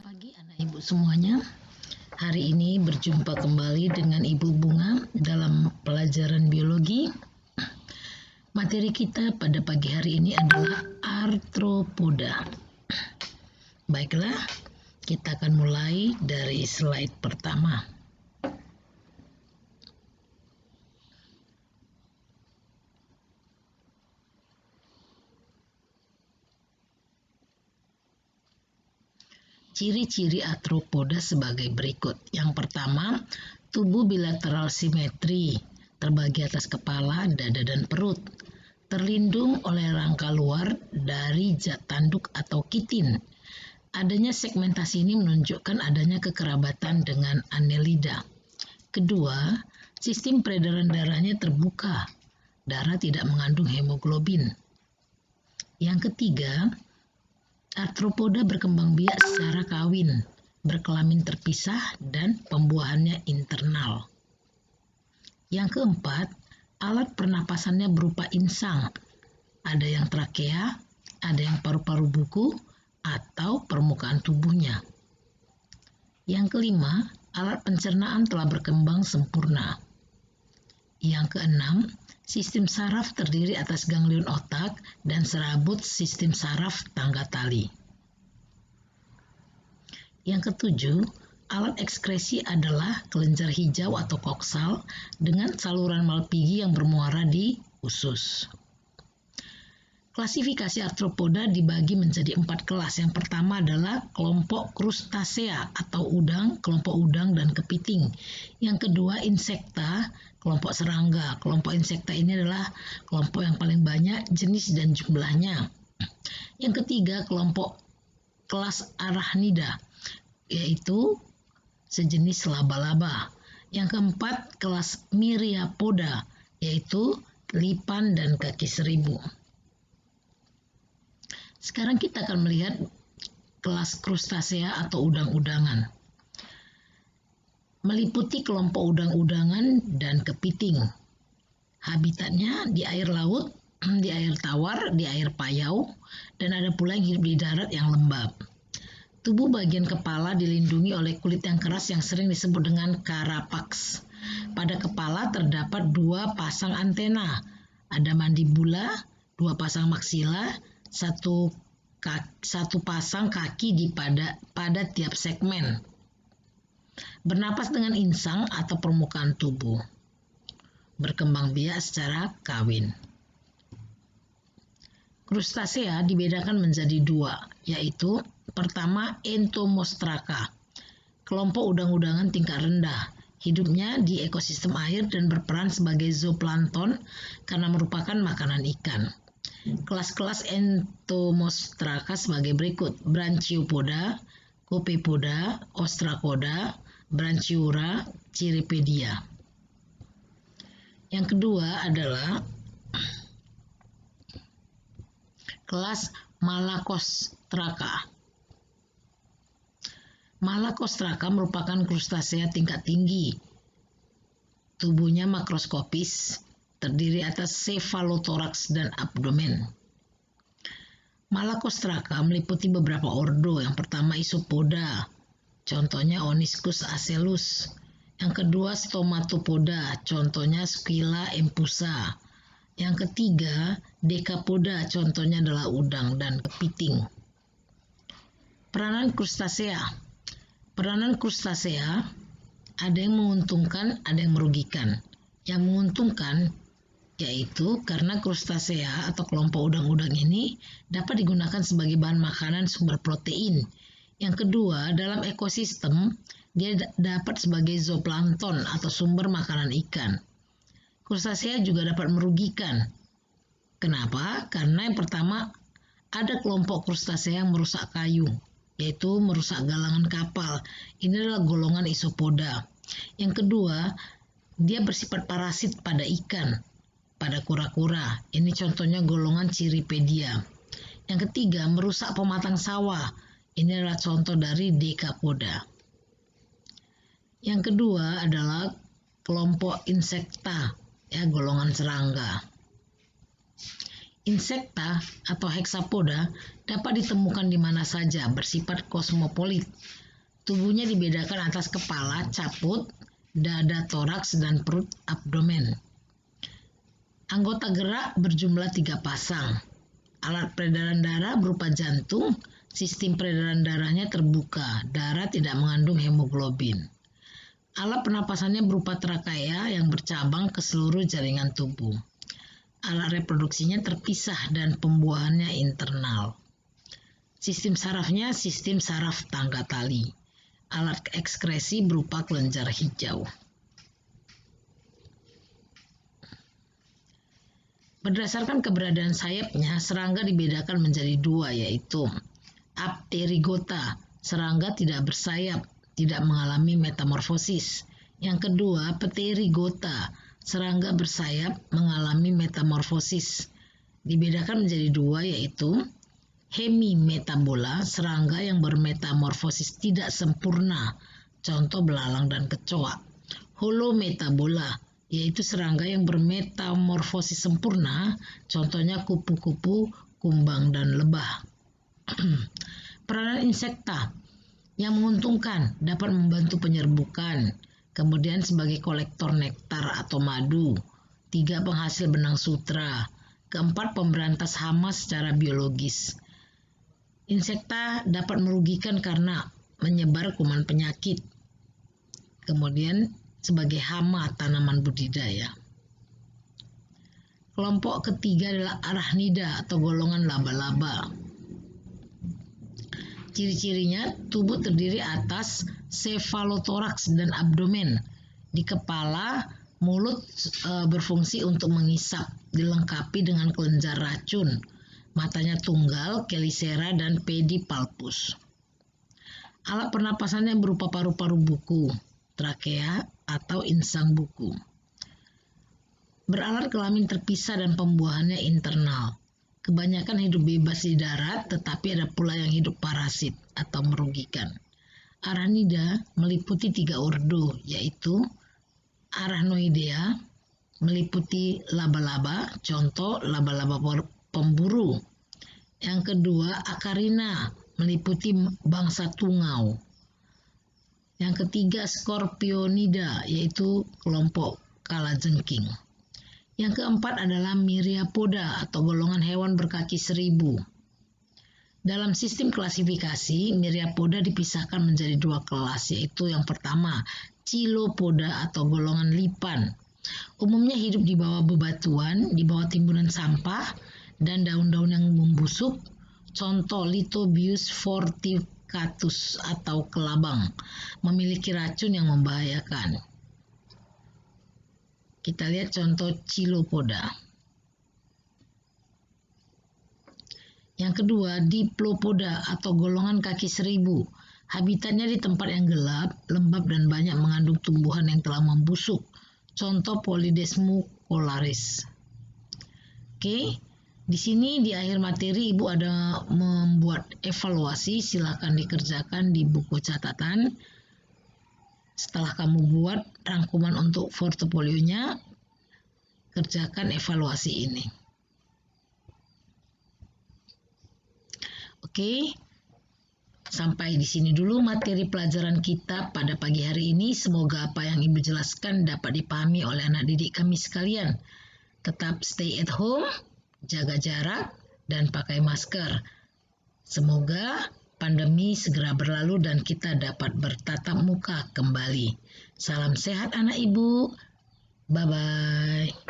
pagi anak ibu semuanya. Hari ini berjumpa kembali dengan Ibu Bunga dalam pelajaran biologi. Materi kita pada pagi hari ini adalah arthropoda. Baiklah, kita akan mulai dari slide pertama. Ciri-ciri arthropoda sebagai berikut. Yang pertama, tubuh bilateral simetri, terbagi atas kepala, dada, dan perut. Terlindung oleh rangka luar dari zat tanduk atau kitin. Adanya segmentasi ini menunjukkan adanya kekerabatan dengan Annelida. Kedua, sistem peredaran darahnya terbuka. Darah tidak mengandung hemoglobin. Yang ketiga, arthropoda berkembang biak secara kawin, berkelamin terpisah, dan pembuahannya internal. Yang keempat, alat pernapasannya berupa insang. Ada yang trakea, ada yang paru-paru buku, atau permukaan tubuhnya. Yang kelima, alat pencernaan telah berkembang sempurna. Yang keenam, sistem saraf terdiri atas ganglion otak dan serabut sistem saraf tangga tali. Yang ketujuh, alat ekskresi adalah kelenjar hijau atau koksal dengan saluran Malpighi yang bermuara di usus. Klasifikasi arthropoda dibagi menjadi 4 kelas. Yang pertama adalah kelompok krustasea atau udang, kelompok udang dan kepiting. Yang kedua insekta, kelompok serangga. Kelompok insekta ini adalah kelompok yang paling banyak jenis dan jumlahnya. Yang ketiga kelompok kelas arachnida, yaitu sejenis laba-laba. Yang keempat kelas myriapoda, yaitu lipan dan kaki seribu. Sekarang kita akan melihat kelas krustasea atau udang-udangan. Meliputi kelompok udang-udangan dan kepiting. Habitatnya di air laut, di air tawar, di air payau, dan ada pula yang hidup di darat yang lembab. Tubuh bagian kepala dilindungi oleh kulit yang keras yang sering disebut dengan carapax. Pada kepala terdapat 2 pasang antena. Ada mandibula, 2 pasang maksila, satu pasang kaki pada tiap segmen. Bernapas dengan insang atau permukaan tubuh. Berkembang biak secara kawin. Krustasea dibedakan menjadi 2, yaitu pertama Entomostraka, kelompok udang-udangan tingkat rendah. Hidupnya di ekosistem air dan berperan sebagai zooplankton karena merupakan makanan ikan. Kelas-kelas Entomostraka sebagai berikut: Branchiopoda, Copepoda, Ostracoda, Branchiura, Cirripedia. Yang kedua adalah kelas Malacostraca. Malacostraca merupakan krustasea tingkat tinggi. Tubuhnya makroskopis, terdiri atas cephalothorax dan abdomen. Malacostraca meliputi beberapa ordo. Yang pertama Isopoda, contohnya Oniscus asellus. Yang kedua Stomatopoda, contohnya Squilla empusa. Yang ketiga Decapoda, contohnya adalah udang dan kepiting. Peranan krustasea. Peranan krustasea ada yang menguntungkan, ada yang merugikan. Yang menguntungkan yaitu karena krustasea atau kelompok udang-udang ini dapat digunakan sebagai bahan makanan sumber protein. Yang kedua, dalam ekosistem dia dapat sebagai zooplankton atau sumber makanan ikan. Krustasea juga dapat merugikan. Kenapa? Karena yang pertama ada kelompok krustasea yang merusak kayu, yaitu merusak galangan kapal. Ini adalah golongan Isopoda. Yang kedua, dia bersifat parasit pada ikan, pada kura-kura. Ini contohnya golongan Cirripedia. Yang ketiga, merusak pematang sawah. Ini adalah contoh dari Decapoda. Yang kedua adalah kelompok insekta, golongan serangga. Insekta atau hexapoda dapat ditemukan di mana saja, bersifat kosmopolit. Tubuhnya dibedakan atas kepala, caput, dada, toraks, dan perut abdomen. Anggota gerak berjumlah 3 pasang. Alat peredaran darah berupa jantung, sistem peredaran darahnya terbuka, darah tidak mengandung hemoglobin. Alat pernapasannya berupa trakea yang bercabang ke seluruh jaringan tubuh. Alat reproduksinya terpisah dan pembuahannya internal. Sistem sarafnya sistem saraf tangga tali. Alat ekskresi berupa kelenjar hijau. Berdasarkan keberadaan sayapnya, serangga dibedakan menjadi 2, yaitu Apterygota, serangga tidak bersayap, tidak mengalami metamorfosis. Yang kedua, Pterygota, serangga bersayap, mengalami metamorfosis. Dibedakan menjadi 2, yaitu Hemimetabola, serangga yang bermetamorfosis tidak sempurna, contoh belalang dan kecoa. Holometabola, yaitu serangga yang bermetamorfosis sempurna, contohnya kupu-kupu, kumbang, dan lebah. Peranan insekta yang menguntungkan, dapat membantu penyerbukan, kemudian sebagai kolektor nektar atau madu. 3, penghasil benang sutra. 4, pemberantas hama secara biologis. Insekta dapat merugikan karena menyebar kuman penyakit. Kemudian sebagai hama tanaman budidaya. Kelompok ketiga adalah arachnida atau golongan laba-laba. Ciri-cirinya, tubuh terdiri atas cephalothoraks dan abdomen. Di kepala, mulut berfungsi untuk mengisap, dilengkapi dengan kelenjar racun. Matanya tunggal, kelisera, dan pedipalpus. Alat pernapasannya berupa paru-paru buku, trakea, atau insang buku. Beralat kelamin terpisah dan pembuahannya internal. Kebanyakan hidup bebas di darat, tetapi ada pula yang hidup parasit atau merugikan. Arachnida meliputi 3 ordo, yaitu Arachnoidea, meliputi laba-laba, contoh laba-laba pemburu. Yang kedua, Acarina, meliputi bangsa tungau. Yang ketiga, Scorpionida, yaitu kelompok kalajengking. Yang keempat adalah Myriapoda atau golongan hewan berkaki 1000. Dalam sistem klasifikasi, Myriapoda dipisahkan menjadi 2 kelas, yaitu yang pertama, Chilopoda atau golongan lipan. Umumnya hidup di bawah bebatuan, di bawah timbunan sampah, dan daun-daun yang membusuk, contoh Lithobius forticatus atau kelabang, memiliki racun yang membahayakan. Kita lihat contoh Chilopoda. Yang kedua, Diplopoda atau golongan kaki 1000. Habitatnya di tempat yang gelap, lembab, dan banyak mengandung tumbuhan yang telah membusuk, contoh Polydesmus colaris. Oke. Di sini di akhir materi Ibu ada membuat evaluasi, silakan dikerjakan di buku catatan. Setelah kamu buat rangkuman untuk portofolionya, kerjakan evaluasi ini. Oke. Sampai di sini dulu materi pelajaran kita pada pagi hari ini. Semoga apa yang Ibu jelaskan dapat dipahami oleh anak didik kami sekalian. Tetap stay at home, jaga jarak, dan pakai masker. Semoga pandemi segera berlalu dan kita dapat bertatap muka kembali. Salam sehat anak ibu. Bye-bye.